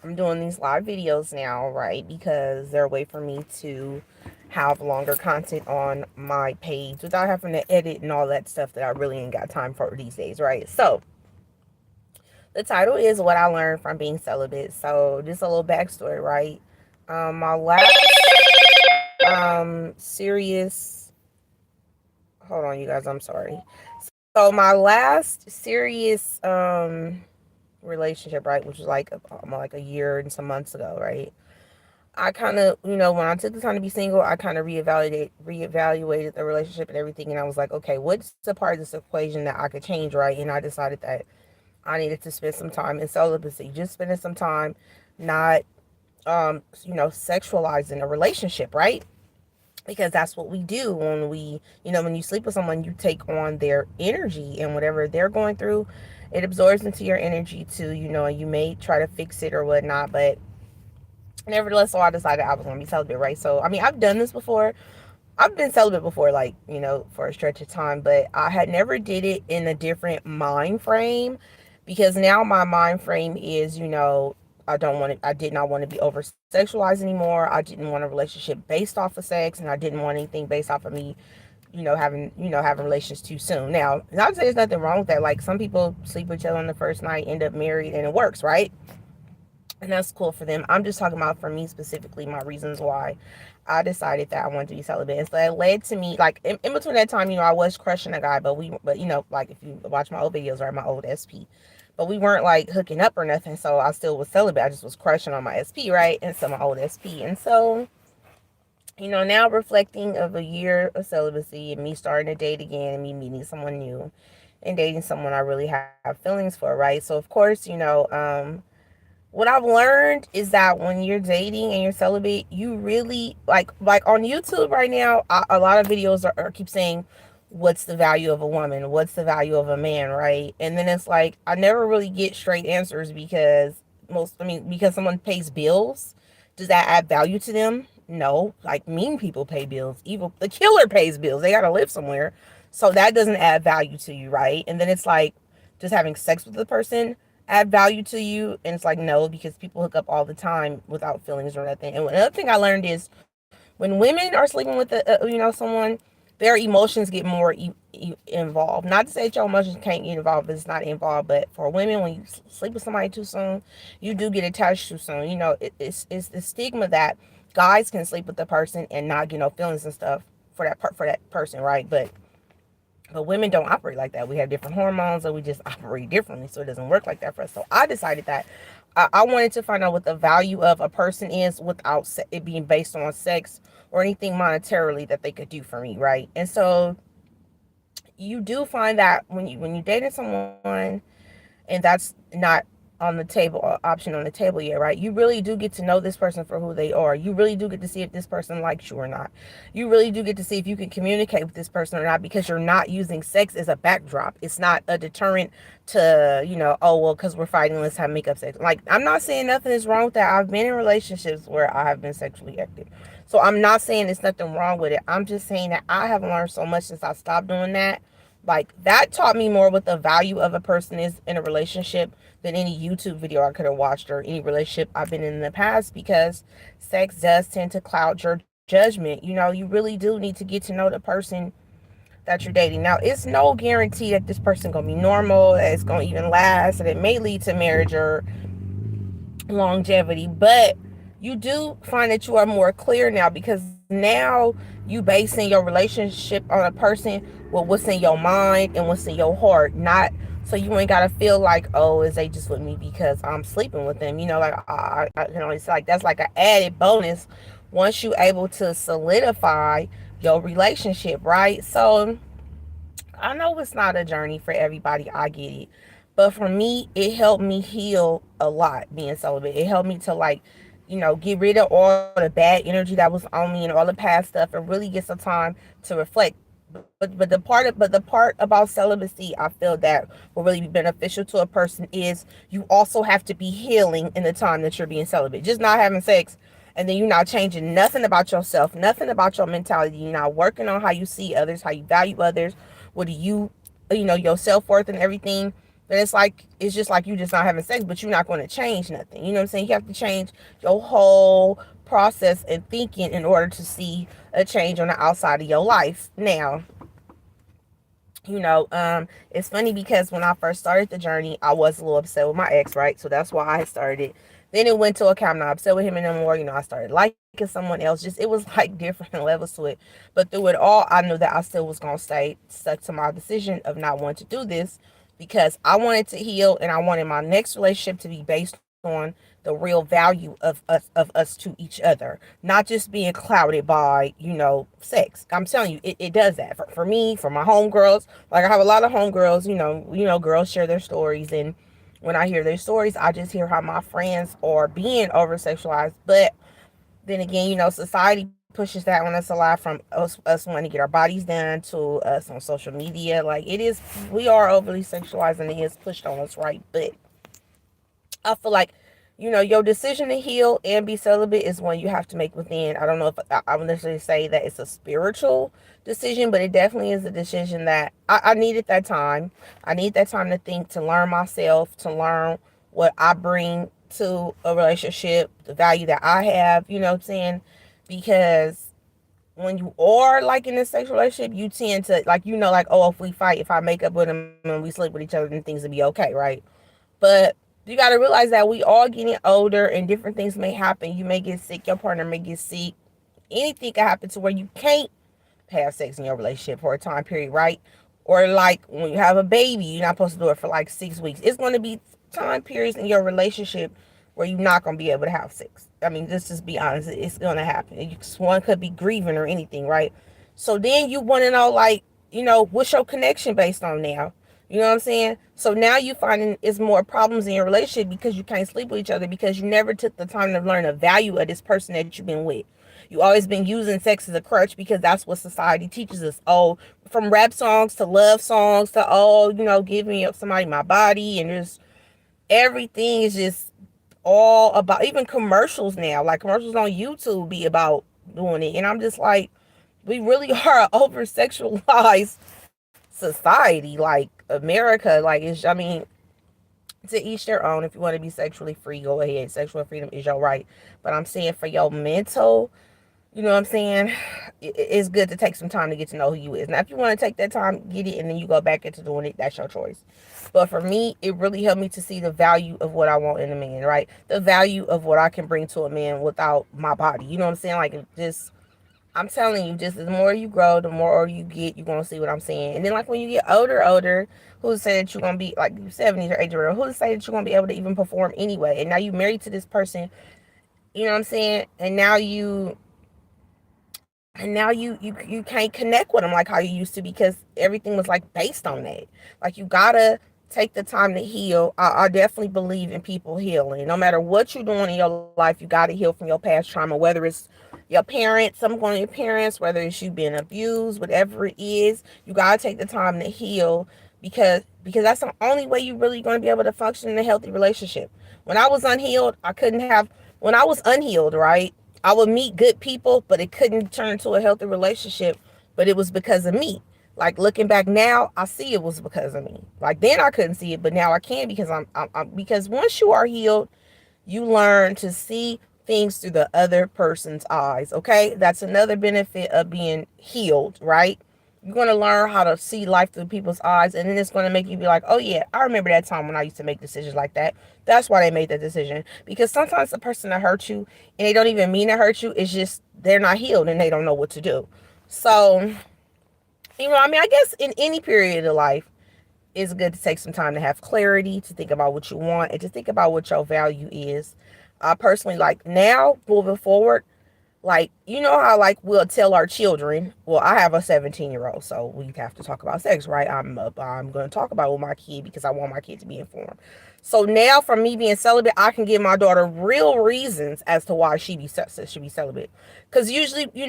I'm doing these live videos now, right? Because they're a way for me to have longer content on my page without having to edit and all that stuff that I really ain't got time for these days, right? So the title is What I Learned from Being Celibate. So just a little backstory, right? My last serious, hold on, you guys, I'm sorry. So my last serious relationship, right, which was like a year and some months ago, right? I kind of, when I took the time to be single, I kind of reevaluated the relationship and everything, and I was like, okay, what's the part of this equation that I could change, right? And I decided that I needed to spend some time in celibacy, just spending some time, not, sexualizing a relationship, right? Because that's what we do when when you sleep with someone, you take on their energy, and whatever they're going through, it absorbs into your energy too, and you may try to fix it or whatnot, but nevertheless, so I decided I was going to be celibate, right? So, I mean, I've done this before. I've been celibate before, like, for a stretch of time, but I had never did it in a different mind frame, because now my mind frame is, I did not want to be over sexualized anymore. I didn't want a relationship based off of sex, and I didn't want anything based off of me, having relations too soon. Now, not to say there's nothing wrong with that. Like, some people sleep with each other on the first night, end up married, and it works, right? And that's cool for them. I'm just talking about for me specifically, my reasons why I decided that I wanted to be celibate. And so it led to me, like, in between that time, I was crushing a guy, but like, if you watch my old videos or my old SP, but we weren't like hooking up or nothing. So I still was celibate. I just was crushing on my SP, right? And so my old SP. And so, now reflecting of a year of celibacy and me starting to date again and me meeting someone new and dating someone I really have feelings for, right? So of course, what I've learned is that when you're dating and you're celibate, you really like on YouTube right now. A lot of videos are keep saying, "What's the value of a woman? What's the value of a man?" Right? And then it's like I never really get straight answers because someone pays bills. Does that add value to them? No. Like, mean people pay bills. Evil, the killer pays bills. They gotta live somewhere, so that doesn't add value to you, right? And then it's like just having sex with the person add value to you, and it's like, no, because people hook up all the time without feelings or nothing. And another thing I learned is when women are sleeping with someone, their emotions get more involved. Not to say that your emotions can't get involved, but it's not involved. But for women, when you sleep with somebody too soon, you do get attached too soon. It's the stigma that guys can sleep with the person and not get no feelings and stuff for that person, right? But women don't operate like that. We have different hormones, and we just operate differently, so it doesn't work like that for us. So I decided that I wanted to find out what the value of a person is without it being based on sex or anything monetarily that they could do for me, right? And so you do find that when you dating someone and that's not on the table, or option on the table yet, right? You really do get to know this person for who they are. You really do get to see if this person likes you or not. You really do get to see if you can communicate with this person or not, because you're not using sex as a backdrop. It's not a deterrent to, oh, well, because we're fighting, let's have makeup sex. Like, I'm not saying nothing is wrong with that. I've been in relationships where I have been sexually active. So I'm not saying there's nothing wrong with it. I'm just saying that I have learned so much since I stopped doing that. Like, that taught me more what the value of a person is in a relationship than any YouTube video I could have watched or any relationship I've been in the past, because sex does tend to cloud your judgment. You really do need to get to know the person that you're dating. Now, it's no guarantee that this person gonna be normal, that it's gonna even last, and it may lead to marriage or longevity, but you do find that you are more clear now, because now you basing your relationship on a person with what's in your mind and what's in your heart, not so you ain't gotta feel like, oh, is they just with me because I'm sleeping with them. Like, it's like that's like an added bonus once you able to solidify your relationship, right? So I know it's not a journey for everybody. I get it. But for me, it helped me heal a lot being celibate. It helped me to, like, get rid of all the bad energy that was on me and all the past stuff, and really get some time to reflect. But the part about celibacy, I feel that will really be beneficial to a person is you also have to be healing in the time that you're being celibate. Just not having sex and then you're not changing nothing about yourself, nothing about your mentality. You're not working on how you see others, how you value others, what do you, your self-worth and everything. then it's just like you just not having sex, but you're not going to change nothing. You know what I'm saying? You have to change your whole process and thinking in order to see a change on the outside of your life. Now, it's funny because when I first started the journey, I was a little upset with my ex, right? So that's why I started. Then it went to a I'm not upset with him anymore. I started liking someone else. Just it was like different levels to it. But through it all, I knew that I still was gonna stay stuck to my decision of not wanting to do this because I wanted to heal and I wanted my next relationship to be based on the real value of us to each other, not just being clouded by sex. I'm telling you, it does that for me, for my homegirls. Like I have a lot of homegirls. Girls share their stories, and when I hear their stories, I just hear how my friends are being over sexualized. But then again, society pushes that on us a lot, from us wanting to get our bodies done to us on social media. Like it is, we are overly sexualized, and it is pushed on us, right? But I feel like, your decision to heal and be celibate is one you have to make within. I don't know if I would necessarily say that it's a spiritual decision, but it definitely is a decision that I needed that time. I need that time to think, to learn myself, to learn what I bring to a relationship, the value that I have, you know what I'm saying? Because when you are like in a sexual relationship, you tend to like, like, oh, if we fight, if I make up with him and we sleep with each other, then things will be okay, right? But you got to realize that we all getting older and different things may happen. You may get sick, your partner may get sick. Anything can happen to where you can't have sex in your relationship for a time period, right? Or like when you have a baby, you're not supposed to do it for like 6 weeks. It's going to be time periods in your relationship where you're not going to be able to have sex. I mean, just be honest, it's going to happen. One could be grieving or anything, right? So then you want to know, like, what's your connection based on now? You know what I'm saying? So now you finding it's more problems in your relationship because you can't sleep with each other because you never took the time to learn the value of this person that you've been with. You always been using sex as a crutch because that's what society teaches us. Oh, from rap songs to love songs to give me up somebody my body, and just everything is just all about, even commercials now. Like commercials on YouTube be about doing it. And I'm just like, we really are an over sexualized society, like America. Like it's, I mean, to each their own. If you want to be sexually free, go ahead. Sexual freedom is your right. But I'm saying for your mental, you know what I'm saying? It's good to take some time to get to know who you is. Now, if you want to take that time, get it, and then you go back into doing it, that's your choice. But for me, it really helped me to see the value of what I want in a man, right? The value of what I can bring to a man without my body. You know what I'm saying? Like, just, I'm telling you, just the more you grow, the more you get, you're going to see what I'm saying. And then, like, when you get older, who's to say that you're going to be, like, 70s or 80s, or who's to say that you're going to be able to even perform anyway? And now you married to this person, you know what I'm saying? And now you can't connect with them like how you used to, because everything was like based on that. Like you gotta take the time to heal. I definitely believe in people healing. No matter what you're doing in your life, you gotta heal from your past trauma, whether it's your parents, some of your parents, whether it's you being abused, whatever it is, you gotta take the time to heal, because that's the only way you're really going to be able to function in a healthy relationship. When I was unhealed, I couldn't have. When I was unhealed, right, I would meet good people, but it couldn't turn to a healthy relationship. But it was because of me. Like looking back now, I see it was because of me. Like then I couldn't see it, but now I can, because because once you are healed, you learn to see things through the other person's eyes. Okay, that's another benefit of being healed, right? You're going to learn how to see life through people's eyes, and then it's going to make you be like, oh yeah, I remember that time when I used to make decisions like that. That's why they made that decision. Because sometimes the person that hurt you, and they don't even mean to hurt you, it's just they're not healed and they don't know what to do. So, I mean, I guess in any period of life, it's good to take some time to have clarity, to think about what you want, and to think about what your value is. I personally, like now, moving forward, like, how like we'll tell our children, well, I have a 17-year-old, so we have to talk about sex, right? I'm going to talk about it with my kid because I want my kid to be informed. So now, from me being celibate, I can give my daughter real reasons as to why she should be celibate. Because usually, you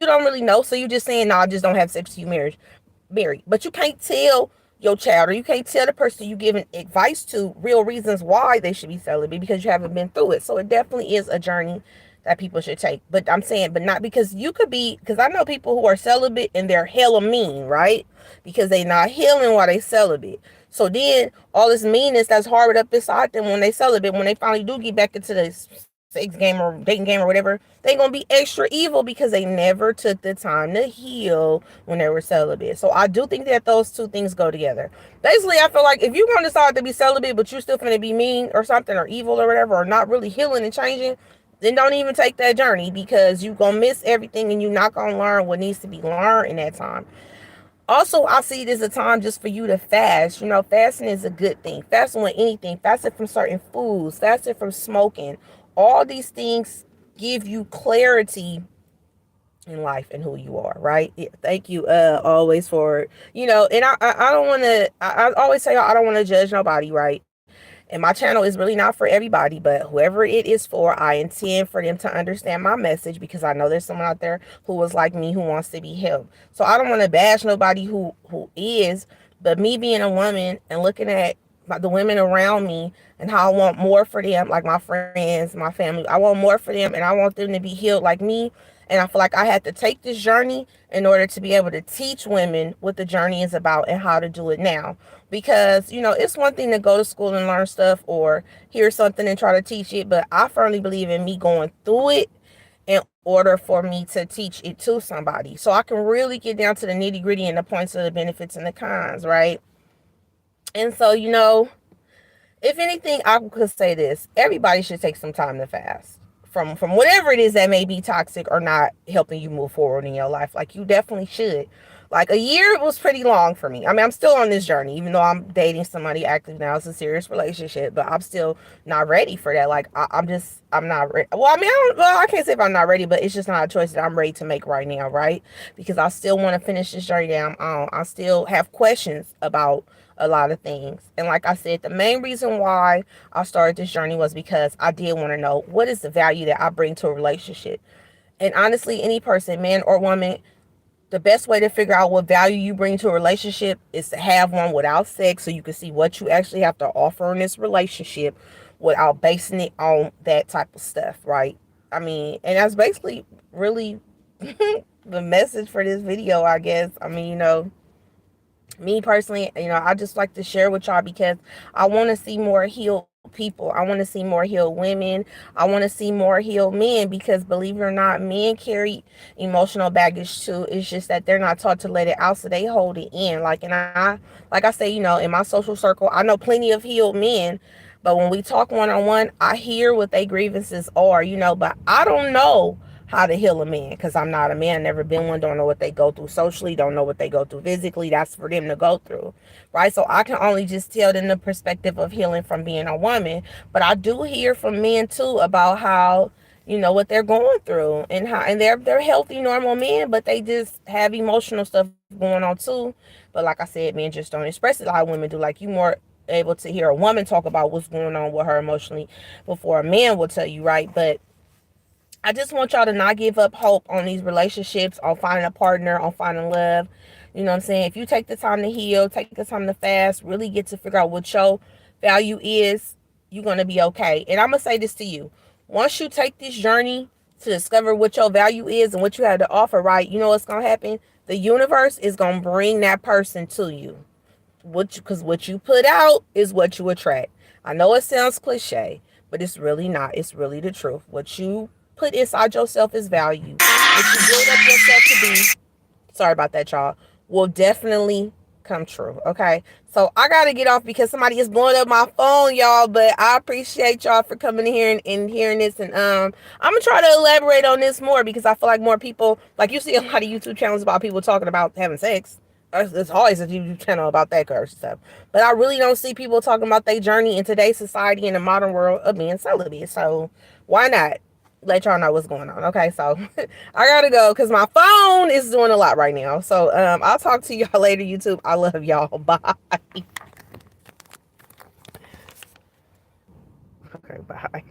don't really know, so you just saying, no, I just don't have sex to you married. But you can't tell your child, or you can't tell the person you giving advice to real reasons why they should be celibate, because you haven't been through it. So it definitely is a journey that people should take. But I'm saying, but not because you could be, because I know people who are celibate and they're hella mean, right? Because they not healing while they celibate. So then all this meanness that's harbored up inside them when they celibate, when they finally do get back into the sex game or dating game or whatever, they gonna be extra evil because they never took the time to heal when they were celibate. So I do think that those two things go together. Basically, I feel like if you're gonna decide to be celibate, but you're still gonna be mean or something or evil or whatever, or not really healing and changing, then don't even take that journey because you're gonna miss everything and you're not gonna learn what needs to be learned in that time. Also, I see it as a time just for you to fast. You know, fasting is a good thing. Fasting with anything, fasting from certain foods, fasting from smoking. All these things give you clarity in life and who you are, right? Yeah, thank you always for, and I don't want to, I always say I don't want to judge nobody, right? And my channel is really not for everybody, but whoever it is for, I intend for them to understand my message because I know there's someone out there who was like me who wants to be helped. So I don't want to bash nobody who is, but me being a woman and looking at the women around me and how I want more for them, like my friends, my family, I want more for them and I want them to be healed like me. And I feel like I had to take this journey in order to be able to teach women what the journey is about and how to do it now. Because, it's one thing to go to school and learn stuff or hear something and try to teach it, but I firmly believe in me going through it in order for me to teach it to somebody. So I can really get down to the nitty gritty and the points of the benefits and the cons, right? And so, if anything, I could say this: everybody should take some time to fast from whatever it is that may be toxic or not helping you move forward in your life. Like you definitely should. Like a year was pretty long for me. I mean, I'm still on this journey, even though I'm dating somebody active now. It's a serious relationship, but I'm still not ready for that. Like I'm not ready. Well, I mean, I can't say if I'm not ready, but it's just not a choice that I'm ready to make right now, right? Because I still want to finish this journey down. I still have questions about a lot of things. And like I said, the main reason why I started this journey was because I did want to know what is the value that I bring to a relationship. And honestly, any person, man or woman, the best way to figure out what value you bring to a relationship is to have one without sex so you can see what you actually have to offer in this relationship without basing it on that type of stuff, right? I mean, and that's basically really the message for this video, I guess. I mean, me personally, I just like to share with y'all because I want to see more healed people. I want to see more healed women. I want to see more healed men because believe it or not, men carry emotional baggage too. It's just that they're not taught to let it out, so they hold it in. Like I say, in my social circle, I know plenty of healed men. But when we talk one on one, I hear what their grievances are, but I don't know how to heal a man because I'm not a man, never been one, don't know what they go through socially, don't know what they go through physically. That's for them to go through, right? So I can only just tell them the perspective of healing from being a woman. But I do hear from men too about how, what they're going through and how, and they're healthy, normal men, but they just have emotional stuff going on too. But like I said, men just don't express it like women do. Like you more able to hear a woman talk about what's going on with her emotionally before a man will tell you, right? But I just want y'all to not give up hope on these relationships, on finding a partner, on finding love. You know what I'm saying? If you take the time to heal, take the time to fast, really get to figure out what your value is, you're going to be okay. And I'm going to say this to you. Once you take this journey to discover what your value is and what you have to offer, right, you know what's going to happen? The universe is going to bring that person to you. Because what you put out is what you attract. I know it sounds cliche, but it's really not. It's really the truth. What you put inside yourself is value. What you build up yourself to be, sorry about that, y'all, will definitely come true. Okay. So I gotta get off because somebody is blowing up my phone, y'all. But I appreciate y'all for coming in here and hearing this. And I'm gonna try to elaborate on this more because I feel like more people, like you see a lot of YouTube channels about people talking about having sex. There's always a YouTube channel about that kind of stuff. But I really don't see people talking about their journey in today's society in the modern world of being celibate. So why not let y'all know what's going on? Okay, so I gotta go because my phone is doing a lot right now. So I'll talk to y'all later, YouTube. I love y'all. Bye. Okay, bye.